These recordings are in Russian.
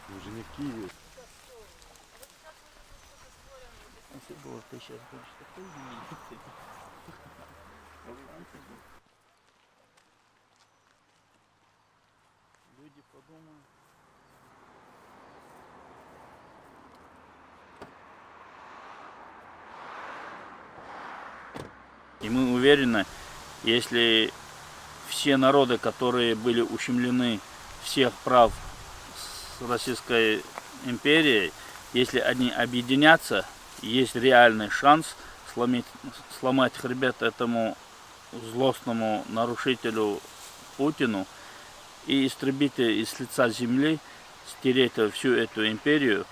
Вы же не в Киеве. Если было, ты сейчас будешь такой знаменитый. Люди подумают. И мы уверены, если все народы, которые были ущемлены всех прав с Российской империей, если они объединятся, есть реальный шанс сломать хребет этому злостному нарушителю Путину и истребить с лица земли, стереть всю эту империю,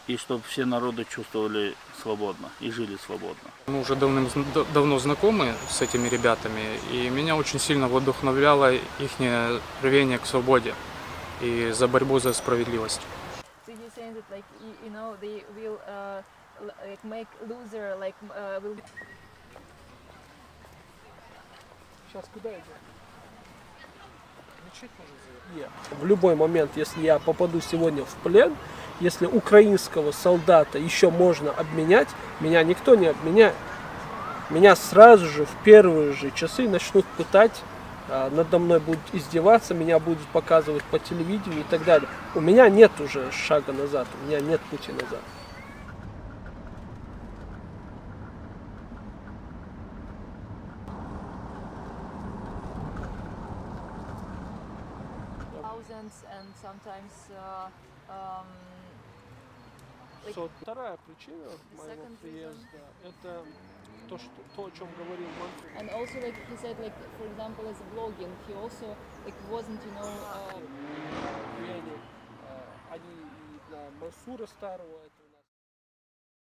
и чтобы все народы чувствовали свободно и жили свободно. Мы уже давно знакомы с этими ребятами, и меня очень сильно вдохновляло их рвение к свободе и за борьбу за справедливость. So you're saying that, like, you know, they will like make loser, like will. Сейчас куда идем? В любой момент, если я попаду сегодня в плен, если украинского солдата еще можно обменять, меня никто не обменяет. Меня сразу же, в первые же часы начнут пытать, надо мной будут издеваться, меня будут показывать по телевидению и так далее. У меня нет уже шага назад, у меня нет пути назад. Thousands and sometimes like Вторая причина моего приезда – это то, о чем говорил Манфред. and also like he said, like for example as a blogging he also like wasn't, you know Влияние, они и на Мансура Старого, это